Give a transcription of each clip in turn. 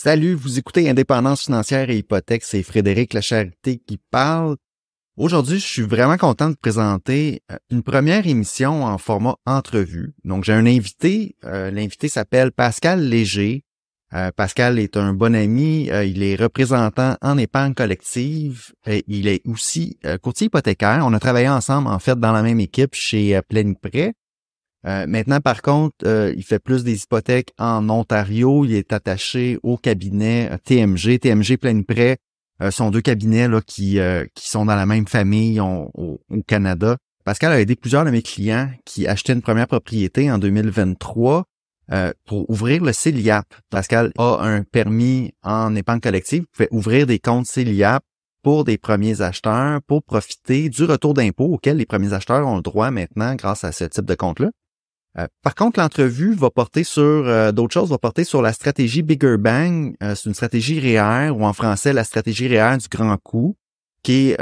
Salut, vous écoutez Indépendance financière et hypothèque, c'est Frédéric Lacharité qui parle. Aujourd'hui, je suis vraiment content de présenter une première émission en format entrevue. Donc, j'ai un invité. L'invité s'appelle Pascal Léger. Pascal est un bon ami. Il est représentant en épargne collective. Il est aussi courtier hypothécaire. On a travaillé ensemble, en fait, dans la même équipe chez Pléniprêt. Maintenant, par contre, il fait plus des hypothèques en Ontario. Il est attaché au cabinet TMG. TMG Pléniprêt sont deux cabinets là, qui sont dans la même famille au Canada. Pascal a aidé plusieurs de mes clients qui achetaient une première propriété en 2023 pour ouvrir le CELIAP. Pascal a un permis en épargne collective. Il fait ouvrir des comptes CELIAP pour des premiers acheteurs pour profiter du retour d'impôt auquel les premiers acheteurs ont le droit maintenant grâce à ce type de compte-là. Par contre, l'entrevue va porter sur d'autres choses, va porter sur la stratégie Bigger Bang. C'est une stratégie REER, ou en français, la stratégie REER du grand coup, qui est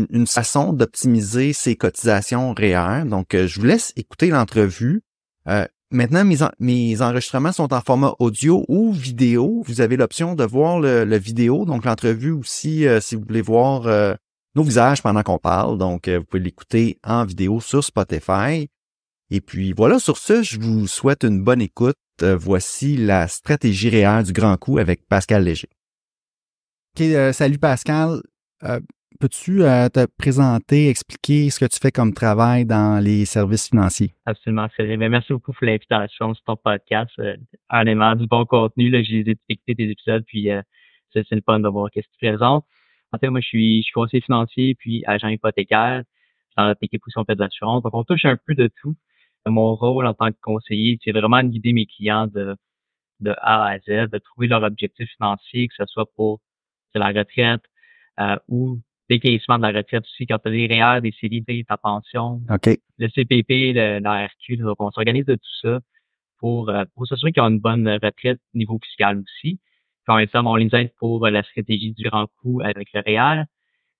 une façon d'optimiser ses cotisations REER. Donc, je vous laisse écouter l'entrevue. Maintenant, mes enregistrements sont en format audio ou vidéo. Vous avez l'option de voir le vidéo, donc l'entrevue aussi, si vous voulez voir nos visages pendant qu'on parle. Donc, vous pouvez l'écouter en vidéo sur Spotify. Et puis voilà, sur ce, je vous souhaite une bonne écoute. Voici la stratégie REER du grand coup avec Pascal Léger. OK, salut Pascal. Peux-tu te présenter, expliquer ce que tu fais comme travail dans les services financiers? Absolument, Cyril. Merci beaucoup pour l'invitation sur ton podcast. Honnêtement, du bon contenu. Là, j'ai écouté tes épisodes, puis c'est le fun de voir qu'est-ce que tu présentes. En fait, moi, je suis conseiller financier, puis agent hypothécaire. Dans notre équipe aussi, on fait de l'assurance. Donc, on touche un peu de tout. Mon rôle en tant que conseiller, c'est vraiment de guider mes clients de A à Z, de trouver leur objectif financier, que ce soit pour la retraite ou décaissement de la retraite aussi, quand tu as des REER, des CELI, ta pension, OK. le CPP, la RQ. Donc, on s'organise de tout ça pour s'assurer qu'ils ont une bonne retraite niveau fiscal aussi. Puis en même temps, on les aide pour la stratégie du grand coup avec le REER,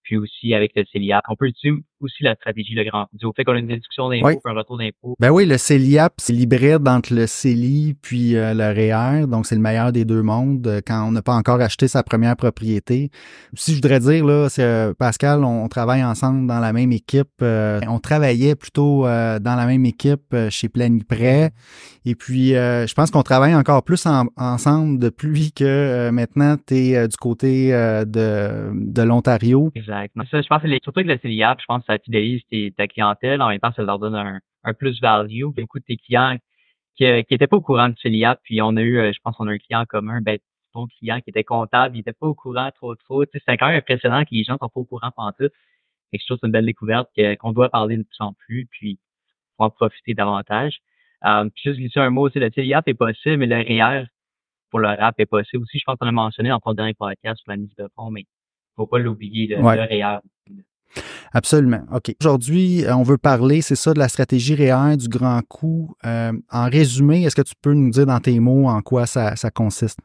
puis aussi avec le CELIAP. On peut utiliser aussi la stratégie le grand coup. Au fait qu'on a une déduction d'impôt, Oui. puis un retour d'impôt. Ben oui, le CELIAP, c'est l'hybride entre le CELI puis le REER, donc c'est le meilleur des deux mondes quand on n'a pas encore acheté sa première propriété. Si je voudrais dire, là, c'est, Pascal, on travaille ensemble dans la même équipe. On travaillait plutôt dans la même équipe chez Pléniprêt. Et puis, je pense qu'on travaille encore plus ensemble depuis que maintenant, tu es du côté de l'Ontario. Exact. Donc, ça, je pense que surtout avec le CELIAP, je pense que ça fidélise ta clientèle. En même temps, ça leur donne un plus-value. Beaucoup de tes clients qui étaient pas au courant du CELIAP, puis on a eu, je pense qu'on a un client en commun, ton client qui était comptable, il était pas au courant trop. Tu sais, c'est quand même impressionnant que les gens sont pas au courant pantoute. Et je trouve que c'est une belle découverte qu'on doit parler de plus en plus, puis pour en profiter davantage. Puis juste glisser un mot aussi, le CELIAP est possible, mais le REER pour le RAP est possible aussi. Je pense qu'on a mentionné dans ton dernier podcast sur la mise de fonds, mais faut pas l'oublier, le REER. Absolument. OK. Aujourd'hui, on veut parler, c'est ça, de la stratégie REER du grand coup. En résumé, est-ce que tu peux nous dire dans tes mots en quoi ça consiste?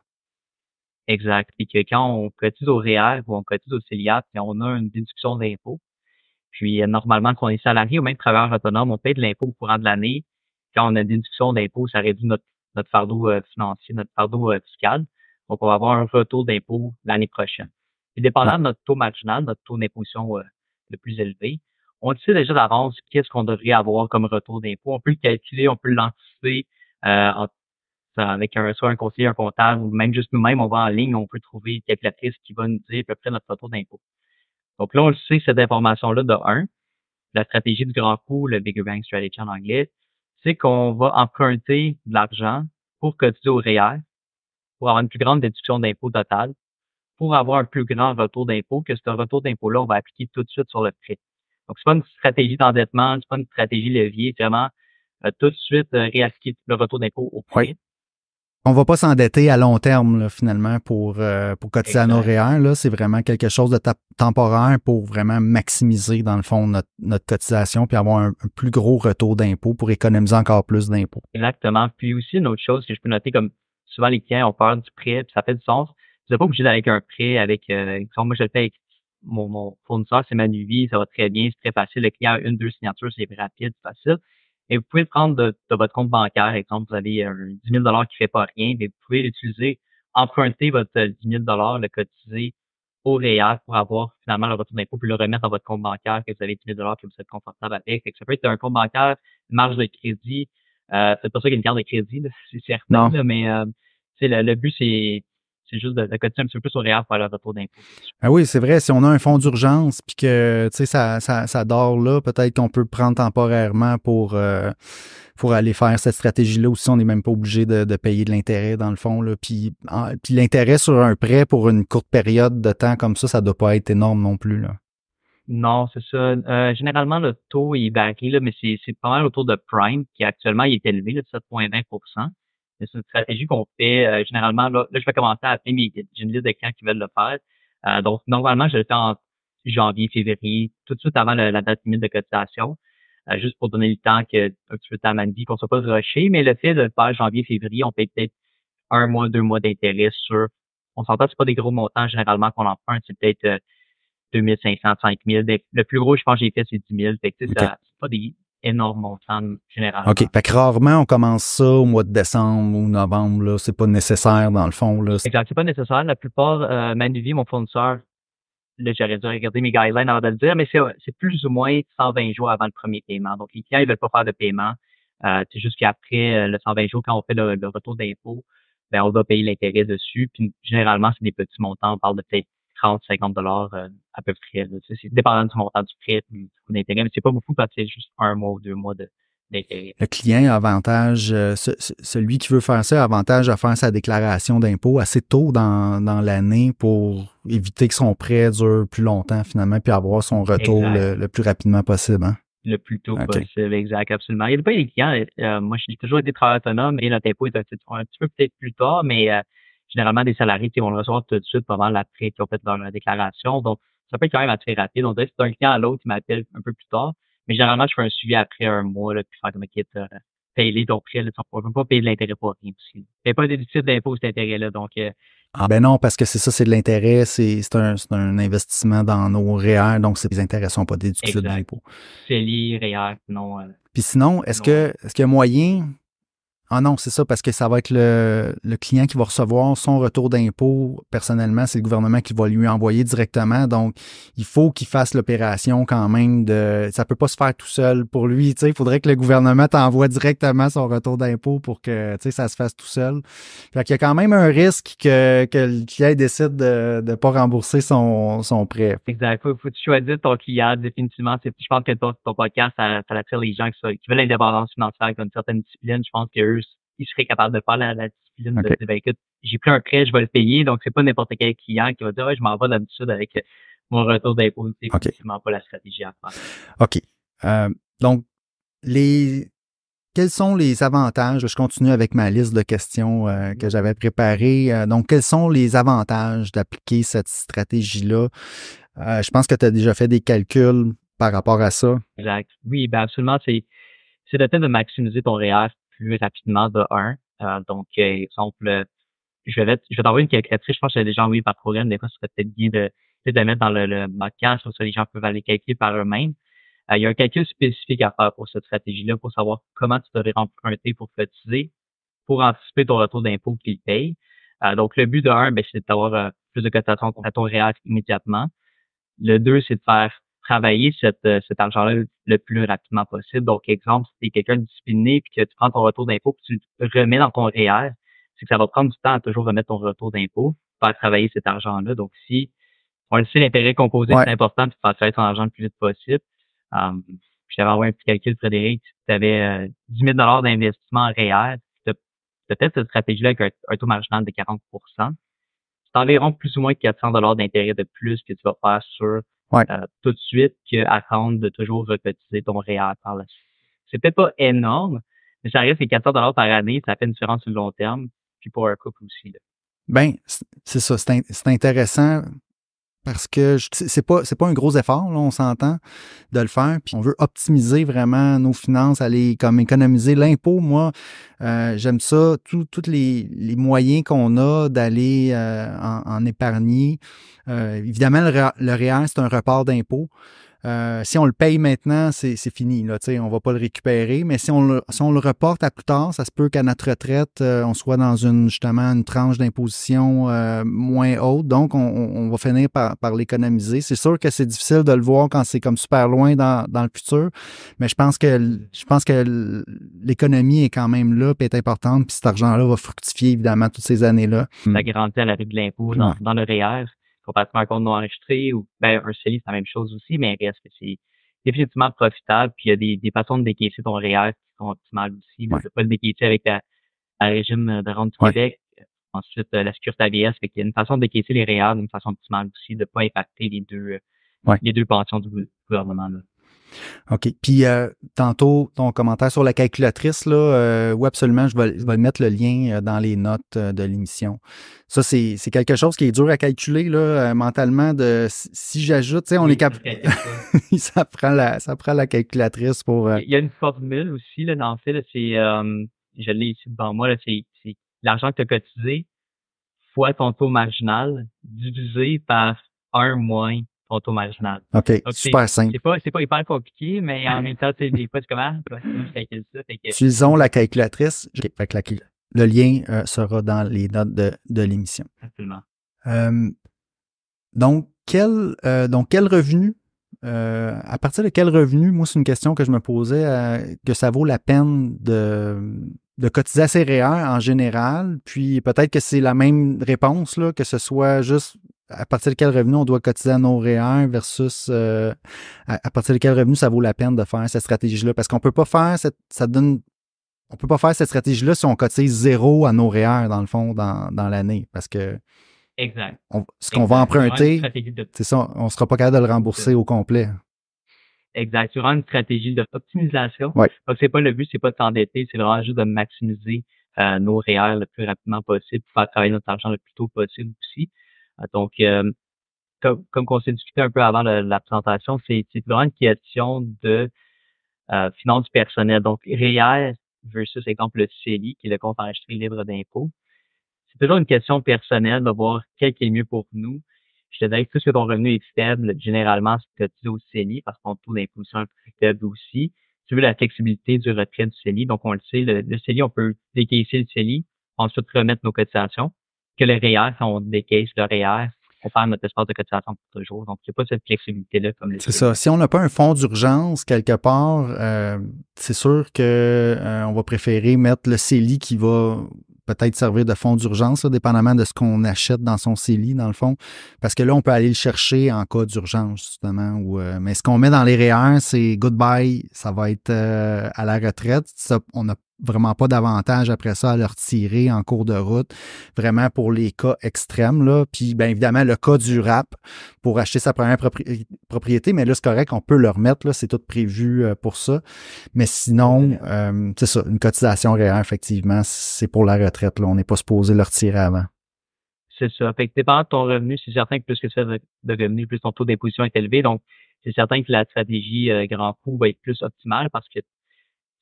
Exact. Puis que quand on cotise au REER ou on cotise au CELIAP, on a une déduction d'impôt. Puis normalement, quand on est salarié ou même travailleur autonome, on paye de l'impôt au courant de l'année. Quand on a une déduction d'impôt, ça réduit notre fardeau financier, notre fardeau fiscal. Donc, on va avoir un retour d'impôt l'année prochaine. Puis, dépendant de notre taux marginal, notre taux d'imposition le plus élevé, on sait déjà d'avance qu'est-ce qu'on devrait avoir comme retour d'impôt. On peut le calculer, on peut l'anticiper avec soit un conseiller, un comptable, ou même juste nous-mêmes, on va en ligne, on peut trouver une calculatrice qui va nous dire à peu près notre retour d'impôt. Donc là, on le sait, cette information-là, de un, la stratégie du grand coup, le Bigger Bang Strategy en anglais, c'est qu'on va emprunter de l'argent pour cotiser au REER, pour avoir une plus grande déduction d'impôt totale, pour avoir un plus grand retour d'impôt, que ce retour d'impôt-là, on va appliquer tout de suite sur le prêt. Donc, c'est pas une stratégie d'endettement, c'est pas une stratégie levier, c'est vraiment tout de suite réappliquer le retour d'impôt au prêt. Oui. On va pas s'endetter à long terme, là, finalement, pour cotiser à nos REER. Là, c'est vraiment quelque chose de temporaire pour vraiment maximiser, dans le fond, notre cotisation puis avoir un plus gros retour d'impôt pour économiser encore plus d'impôts. Exactement. Puis aussi, une autre chose que je peux noter, comme souvent les clients ont peur du prêt, puis ça fait du sens. Vous n'êtes pas obligé d'aller avec un prêt avec, exemple, moi je le fais avec mon fournisseur, c'est Manuvie, ça va très bien, c'est très facile. Le client a une, deux signatures, c'est rapide, c'est facile. Et vous pouvez le prendre de votre compte bancaire, exemple, vous avez un 10 000 qui fait pas rien, mais vous pouvez l'utiliser emprunter votre 10 000 le cotiser au REER pour avoir finalement le retour d'impôt, puis le remettre dans votre compte bancaire que vous avez 10 000 que vous êtes confortable avec. Fait que ça peut être un compte bancaire, une marge de crédit. C'est pas ça qu'il y a une carte de crédit, là, c'est certain, là, mais le but, c'est juste de cotiser un petit peu plus au REER pour avoir le retour d'impôt. Ah oui, c'est vrai, si on a un fonds d'urgence puis que ça dort là, peut-être qu'on peut prendre temporairement pour aller faire cette stratégie-là aussi, on n'est même pas obligé de payer de l'intérêt dans le fond. Là. Puis l'intérêt sur un prêt pour une courte période de temps comme ça doit pas être énorme non plus. Là. Non, c'est ça. Généralement, le taux il varie, là, mais c'est pas mal autour de Prime, qui actuellement il est élevé, là, de 7,20%. C'est une stratégie qu'on fait généralement. Là, je vais commencer à appeler j'ai une liste de clients qui veulent le faire. Donc, normalement, je le fais en janvier, février, tout de suite avant la date limite de cotisation, juste pour donner le temps que un petit peu de temps à ma vie, qu'on soit pas rushé. Mais le fait de le faire janvier, février, on paye peut-être 1 mois, 2 mois d'intérêt sur. On s'entend, c'est pas des gros montants généralement qu'on emprunte, c'est peut-être 2 500, 5 000. Le plus gros, je pense que j'ai fait, c'est 10 000. Fait que, okay. C'est pas des énormes montants généralement. OK. Fait que rarement, on commence ça au mois de décembre ou novembre. Là. C'est pas nécessaire dans le fond. Là. Exact. C'est pas nécessaire. La plupart, Manuvie, mon fournisseur, là, j'aurais dû regarder mes guidelines avant de le dire, mais c'est plus ou moins 120 jours avant le premier paiement. Donc, les clients, ils veulent pas faire de paiement. C'est juste qu'après le 120 jours, quand on fait le retour d'impôt, ben, on va payer l'intérêt dessus. Puis, généralement, c'est des petits montants. On parle de peut-être 30, 50 dollars à peu près. Là. C'est dépendant du montant du prêt et du coût d'intérêt, mais c'est pas beaucoup parce que c'est juste 1 mois ou 2 mois d'intérêt. Le client a avantage, celui qui veut faire ça a avantage à faire sa déclaration d'impôt assez tôt dans l'année pour éviter que son prêt dure plus longtemps finalement puis avoir son retour le plus rapidement possible. Hein? Le plus tôt possible, exact, absolument. Il n'y a pas des clients, moi j'ai toujours été travailleur autonome et notre impôt est un petit peu peut-être plus tard, mais généralement, des salariés, on le reçoit tout de suite pendant l'après qu'ils ont fait leur déclaration. Donc, ça peut être quand même assez rapide. Donc, c'est un client à l'autre qui m'appelle un peu plus tard. Mais généralement, je fais un suivi après 1 mois, là, puis faire comme équipe, payer ton prêt, là, on ne peut pas payer de l'intérêt pour rien aussi. Il n'y a pas de déficit d'impôt, cet intérêt-là. Donc, ah ben non, parce que c'est ça, c'est de l'intérêt, c'est un investissement dans nos REER, donc les intérêts ne sont pas déductibles d'impôt. C'est lié, REER, non. Puis sinon, est-ce qu'il y a moyen... Ah non, c'est ça, parce que ça va être le client qui va recevoir son retour d'impôt personnellement. C'est le gouvernement qui va lui envoyer directement. Donc, il faut qu'il fasse l'opération quand même ça peut pas se faire tout seul pour lui. Tu sais, il faudrait que le gouvernement t'envoie directement son retour d'impôt pour que, tu sais, ça se fasse tout seul. Fait qu'il y a quand même un risque que le client décide de pas rembourser son prêt. Exact. Faut que tu choisisses ton client, définitivement. Je pense que ton podcast, ça attire les gens qui veulent l'indépendance financière, qui ont une certaine discipline. Je pense qu'eux, ils seraient capables de faire la discipline de dire, ben, écoute, j'ai pris un prêt, je vais le payer. Donc, c'est pas n'importe quel client qui va dire, je m'en vais d'habitude avec mon retour d'impôt. C'est effectivement pas la stratégie à faire. OK. Donc, quels sont les avantages? Je continue avec ma liste de questions que j'avais préparées. Donc, quels sont les avantages d'appliquer cette stratégie-là? Je pense que tu as déjà fait des calculs par rapport à ça. Exact. Oui, ben absolument. C'est le fait de maximiser ton REER plus rapidement de 1. Donc, exemple, je vais t'envoyer une calculatrice. Je pense que j'ai déjà envoyé par courriel. Des fois, ce serait peut-être bien de mettre dans le podcast, comme ça les gens peuvent aller calculer par eux-mêmes. Il y a un calcul spécifique à faire pour cette stratégie-là, pour savoir comment tu devrais emprunter pour cotiser, pour anticiper ton retour d'impôt qu'il paye. Donc, le but de 1, c'est d'avoir plus de cotisation à ton REER immédiatement. Le 2, c'est de faire travailler cet argent-là le plus rapidement possible. Donc, exemple, si tu es quelqu'un de discipliné puis que tu prends ton retour d'impôt puis tu le remets dans ton REER, c'est que ça va prendre du temps à toujours remettre ton retour d'impôt, faire travailler cet argent-là. Donc, si on le sait, l'intérêt composé, c'est important de faire travailler ton argent le plus vite possible. Je t'avais envoyé un petit calcul, Frédéric. Si tu avais 10 000 d'investissement en REER, tu as peut-être cette stratégie-là avec un taux marginal de 40 c'est environ plus ou moins 400 d'intérêt de plus que tu vas faire sur tout de suite qu'attendre de toujours recotiser ton REER par la suite. C'est peut-être pas énorme, mais ça reste que 400 par année, ça fait une différence sur le long terme, puis pour un couple aussi. Là. Ben, c'est ça, c'est intéressant parce que c'est pas un gros effort, là, on s'entend de le faire, puis on veut optimiser vraiment nos finances, aller comme économiser l'impôt. Moi, j'aime ça, tous les moyens qu'on a d'aller en épargner. Évidemment, le REER, c'est un report d'impôt. si on le paye maintenant, c'est fini. Là, on ne va pas le récupérer. Mais si on le reporte à plus tard, ça se peut qu'à notre retraite, on soit dans justement une tranche d'imposition moins haute. Donc, on va finir par l'économiser. C'est sûr que c'est difficile de le voir quand c'est comme super loin dans le futur. Mais je pense que l'économie est quand même là, puis est importante. Puis cet argent-là va fructifier, évidemment, toutes ces années-là. Ça garantit à l'arrivée de l'impôt dans le REER. Complètement un compte non enregistré ou un CELI, c'est la même chose aussi, mais reste que c'est définitivement profitable. Puis il y a des façons de décaisser ton REER qui sont optimales aussi. Tu peux pas le décaisser avec la régime de rente du Québec. Ensuite, la sécurité ABS. Fait qu'il y a une façon de décaisser les REER d'une façon optimale aussi, de pas impacter les deux pensions du gouvernement. Là. OK. Puis, tantôt, ton commentaire sur la calculatrice, là, oui, absolument, je vais mettre le lien dans les notes de l'émission. Ça, c'est quelque chose qui est dur à calculer, là, mentalement. Si j'ajoute, tu sais, on est capable. ça prend la calculatrice pour. Il y a une formule aussi, là, dans le fait, là, c'est, je l'ai ici devant moi, là, c'est l'argent que tu as cotisé fois ton taux marginal divisé par 1 moins ton taux marginal. OK, donc, super simple. C'est pas hyper compliqué, mais en même temps, tu sais, des fois, c'est comment? Je calcule ça. Utilisons la calculatrice. Fait que le lien sera dans les notes de l'émission. Absolument. Donc, quel revenu, à partir de quel revenu, moi, c'est une question que je me posais, que ça vaut la peine de cotiser à ses REER en général, puis peut-être que c'est la même réponse, là, que ce soit juste à partir de quel revenu on doit cotiser à nos REER versus à partir de quel revenu ça vaut la peine de faire cette stratégie-là. Parce qu'on peut pas faire on peut pas faire cette stratégie-là si on cotise 0 à nos REER, dans le fond, dans l'année. Parce que exact. Ce qu'on va emprunter, c'est ça, on sera pas capable de le rembourser au complet. Exact. C'est vraiment une stratégie d'optimisation. Ouais. Donc, c'est pas le but, c'est pas de s'endetter, c'est vraiment juste de maximiser nos REER le plus rapidement possible pour faire travailler notre argent le plus tôt possible aussi. Donc, comme on s'est discuté un peu avant la présentation, c'est vraiment une question de finances personnelles. Donc, REER versus, exemple, le CELI, qui est le compte enregistré libre d'impôt. C'est toujours une question personnelle de voir quel qui est mieux pour nous. Je te dirais que plus que ton revenu est faible, généralement, c'est cotisé au CELI parce que ton taux d'imposition est plus faible aussi. Tu veux la flexibilité du retrait du CELI. Donc, on le sait, le CELI, on peut décaisser le CELI, ensuite remettre nos cotisations. Que le REER, quand on décaisse le REER, on perd notre espace de cotisation pour toujours. Donc, il n'y a pas cette flexibilité-là comme le CELI. C'est ça. Si on n'a pas un fonds d'urgence quelque part, c'est sûr que on va préférer mettre le CELI qui va peut-être servir de fonds d'urgence, là, dépendamment de ce qu'on achète dans son CELI, dans le fond. Parce que là, on peut aller le chercher en cas d'urgence, justement. Mais ce qu'on met dans les REER, c'est goodbye, ça va être à la retraite. Ça, on n'a vraiment pas d'avantage après ça à le retirer en cours de route, vraiment pour les cas extrêmes, là. Puis, bien évidemment, le cas du RAP pour acheter sa première propriété, mais là, c'est correct, on peut le remettre, là, c'est tout prévu pour ça. Mais sinon, c'est ça, une cotisation REER, effectivement, c'est pour la retraite, là. On n'est pas supposé le retirer avant. C'est ça. Fait que dépendant de ton revenu, c'est certain que plus que tu fais de revenus, plus ton taux d'imposition est élevé. Donc, c'est certain que la stratégie grand coup va être plus optimale parce que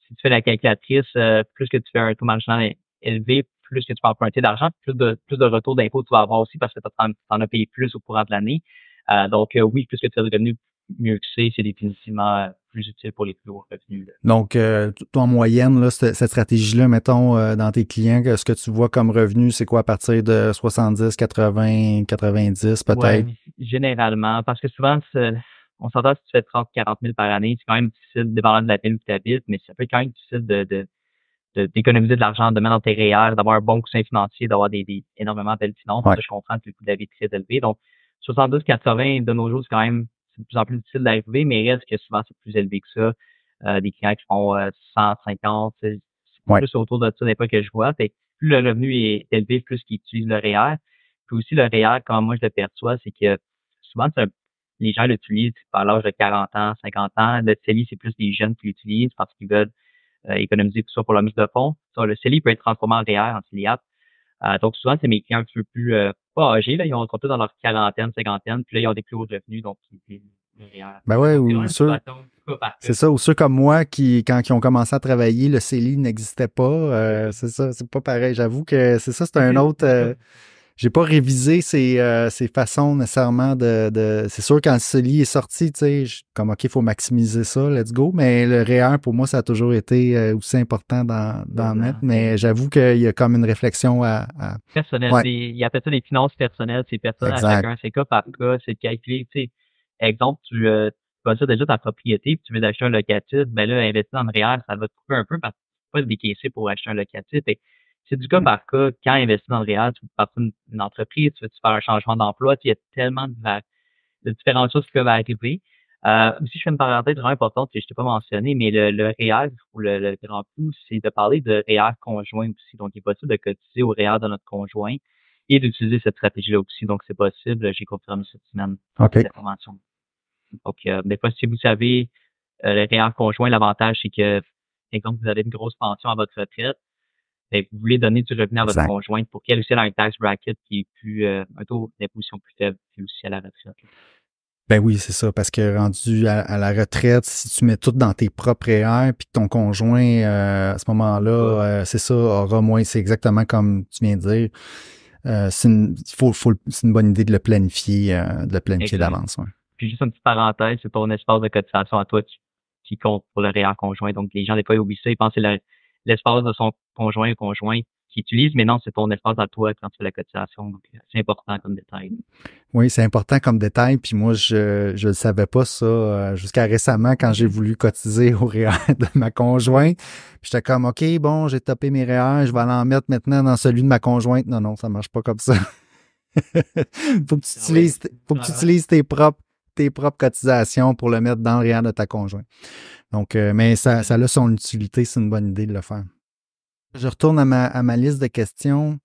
si tu fais la calculatrice, plus que tu fais un taux marginal élevé, plus que tu peux emprunter d'argent, plus de retour d'impôt tu vas avoir aussi parce que tu en as payé plus au courant de l'année. Donc, oui, plus que tu fais de revenus, mieux que c'est définitivement plus utile pour les plus hauts revenus. Là. Donc, toi, en moyenne, là, cette stratégie-là, mettons, dans tes clients, ce que tu vois comme revenu, c'est quoi à partir de 70, 80, 90 peut-être? Ouais, généralement, parce que souvent, on s'entend si tu fais 30, 40 000 par année, c'est quand même difficile, dépendant de la ville où tu habites, mais ça peut être quand même difficile d'économiser de l'argent, de mettre dans tes REER, d'avoir un bon coussin financier, d'avoir énormément de belles finances. Ouais. Ça, je comprends que le coût de la vie est très élevé. Donc, 70, 80 de nos jours, c'est quand même de plus en plus difficile d'arriver, mais reste que souvent, c'est plus élevé que ça. Des clients qui font 150, c'est plus autour de ça des fois que je vois. Fait que plus le revenu est élevé, plus qu'ils utilisent le REER. Puis aussi, le REER, comment moi je le perçois, c'est que souvent, les gens l'utilisent par l'âge de 40 ans, 50 ans. Le CELI, c'est plus des jeunes qui l'utilisent parce qu'ils veulent économiser tout ça pour la mise de fonds. Ça, le CELI peut être transformé en REER, en CELIAP. Donc, souvent, c'est mes clients un petit peu plus pas âgés, là, ils sont tous dans leur quarantaine, cinquantaine, puis là, ils ont des plus hauts revenus, donc ils le REER. Ben ouais, ou ceux, c'est ça, ou ceux comme moi quand ils ont commencé à travailler, le CELI n'existait pas. C'est ça, c'est pas pareil. J'avoue que c'est ça, c'est un autre... J'ai pas révisé ces façons nécessairement c'est sûr, quand le CELI est sorti, tu sais, comme OK, il faut maximiser ça, let's go. Mais le REER, pour moi, ça a toujours été aussi important d'en mettre. Mais j'avoue qu'il y a comme une réflexion personnel. Ouais. Il appelle ça des finances personnelles. C'est personnel Exact. à chacun. C'est cas par cas. C'est de calculer, tu sais, exemple, tu vas dire déjà ta propriété, puis tu veux acheter un locatif, ben là, investir dans le REER, ça va te couper un peu parce que tu peux pas décaisser pour acheter un locatif. Et c'est du cas par cas. Quand investir dans le REER, tu veux partir une entreprise, tu veux faire un changement d'emploi, il y a tellement de différentes choses qui peuvent arriver. Aussi, je fais une parenthèse vraiment importante que je t'ai pas mentionné, mais le REER ou le grand coup, c'est de parler de REER conjoint aussi. Donc, il est possible de cotiser au REER de notre conjoint et d'utiliser cette stratégie-là aussi. Donc, c'est possible. J'ai confirmé cette semaine cette information. Donc, des fois, si vous savez, le REER conjoint, l'avantage, c'est que, par exemple, vous avez une grosse pension à votre retraite, et vous voulez donner du revenu à votre conjointe pour qu'elle aussi ait un tax bracket qui est plus, un taux d'imposition plus faible, puis aussi à la retraite. Ben oui, c'est ça, parce que rendu à la retraite, si tu mets tout dans tes propres REER, puis que ton conjoint, à ce moment-là, c'est ça, aura moins, c'est exactement comme tu viens de dire. C'est une bonne idée de le planifier d'avance. Ouais. Puis juste une petite parenthèse, c'est ton espace de cotisation à toi qui compte pour le REER conjoint. Donc, les gens, des fois, ils oublient ça, ils pensent que c'est l'espace de son conjoint ou conjointe qui utilise, mais non, c'est ton espace à toi quand tu fais la cotisation. Donc, c'est important comme détail. Oui, c'est important comme détail. Puis moi, je ne savais pas ça jusqu'à récemment quand j'ai voulu cotiser au REER de ma conjointe. Puis j'étais comme, OK, bon, j'ai topé mes REER, je vais en mettre maintenant dans celui de ma conjointe. Non, ça marche pas comme ça. Faut que tu utilises tes propres cotisations pour le mettre dans le REER de ta conjointe. Donc, mais ça a son utilité, c'est une bonne idée de le faire. Je retourne à ma liste de questions.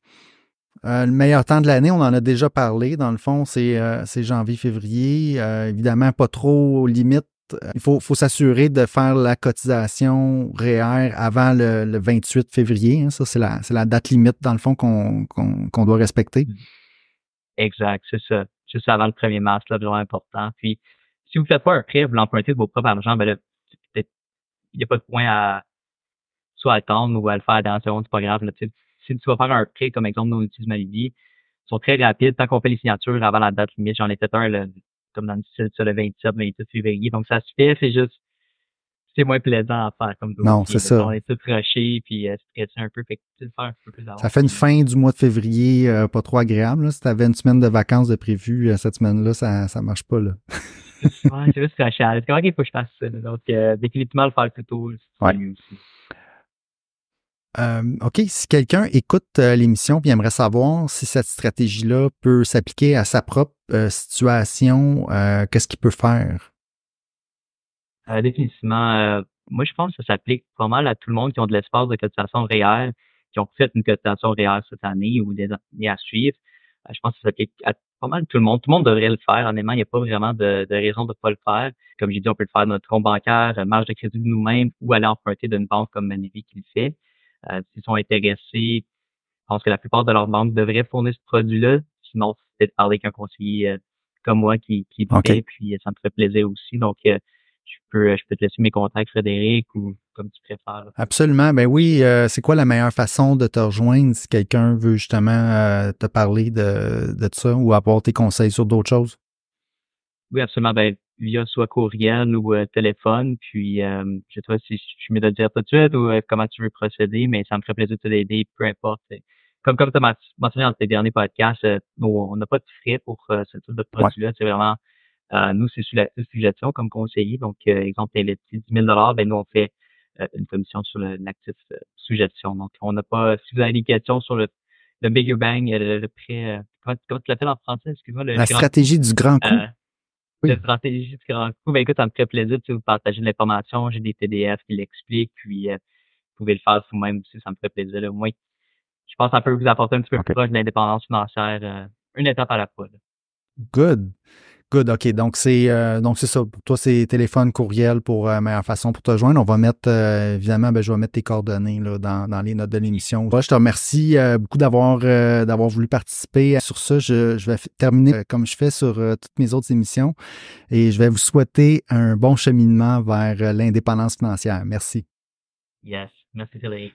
Le meilleur temps de l'année, on en a déjà parlé. Dans le fond, c'est janvier-février. Évidemment, pas trop limite. Il faut s'assurer de faire la cotisation REER avant le 28 février. Hein. Ça, c'est la date limite, dans le fond, qu'on doit respecter. Exact, c'est ça. Juste avant le 1er mars, là, vraiment important. Puis, si vous faites pas un prêt, vous l'empruntez de vos propres argent, ben là, peut-être, il n'y a pas de point à soit attendre ou à le faire dans la seconde, c'est pas grave. Là, si tu vas faire un prêt, comme exemple, nos outils du Malibu, ils sont très rapides. Tant qu'on fait les signatures avant la date limite, j'en ai fait un, comme dans le 27, 28 février. Donc, ça se fait, c'est moins plaisant à faire comme dossier. Non, c'est ça. On est tous rushés, puis stressé un peu, fait que tu le faire un peu plus avant. Ça fait une fin du mois de février pas trop agréable. Là. Si tu avais une semaine de vacances de prévu cette semaine-là, ça marche pas. Là. Ouais, c'est juste rushé. C'est comment qu'il faut que je fasse ça. Donc, définitivement, le faire plus tôt, c'est mieux aussi. OK, si quelqu'un écoute l'émission et aimerait savoir si cette stratégie-là peut s'appliquer à sa propre situation, qu'est-ce qu'il peut faire? Définitivement, moi, je pense que ça s'applique pas mal à tout le monde qui ont de l'espace de cotisation REER, qui ont fait une cotisation REER cette année ou des années à suivre. Je pense que ça s'applique à pas mal tout le monde. Tout le monde devrait le faire. Honnêtement, il n'y a pas vraiment de raison de ne pas le faire. Comme j'ai dit, on peut le faire de notre compte bancaire, marge de crédit de nous-mêmes ou aller emprunter d'une banque comme Manivi qui le fait. S'ils sont intéressés, je pense que la plupart de leurs banques devraient fournir ce produit-là. Sinon, c'est peut-être parler avec un conseiller comme moi qui fait, puis ça me ferait plaisir aussi. Donc, je peux te laisser mes contacts, Frédéric, ou comme tu préfères. Là. Absolument. Ben oui, c'est quoi la meilleure façon de te rejoindre si quelqu'un veut justement te parler de ça ou avoir tes conseils sur d'autres choses? Oui, absolument. Ben, via soit courriel ou téléphone. Puis, je sais pas si je suis mieux de le dire tout de suite ou comment tu veux procéder, mais ça me ferait plaisir de t'aider, peu importe. Comme tu as mentionné dans tes derniers podcasts, on n'a pas de frais pour ce type de produit-là. C'est vraiment, nous, c'est sur l'actif suggestion comme conseiller. Donc, exemple, tu investis 10 000 ben nous, on fait une commission sur l'actif suggestion. Donc, on n'a pas, si vous avez des questions sur le Bigger Bang, le prêt, comment tu l'appelles en français? Excuse-moi. La stratégie du grand coup. Oui. La stratégie du grand coup. Ben écoute, ça me ferait plaisir de vous partager de l'information. J'ai des PDF qui l'expliquent, puis vous pouvez le faire vous-même aussi, ça me ferait plaisir. Là. Moi, je pense que ça peut vous apporter un petit peu plus proche de l'indépendance financière, une étape à la fois. Là. Good. OK. Donc, c'est ça. Pour toi, c'est téléphone, courriel pour meilleure façon pour te joindre. On va mettre, évidemment, je vais mettre tes coordonnées là, dans les notes de l'émission. Je te remercie beaucoup d'avoir voulu participer. Sur ça, je vais terminer comme je fais sur toutes mes autres émissions et je vais vous souhaiter un bon cheminement vers l'indépendance financière. Merci. Yes. Merci, Frédéric.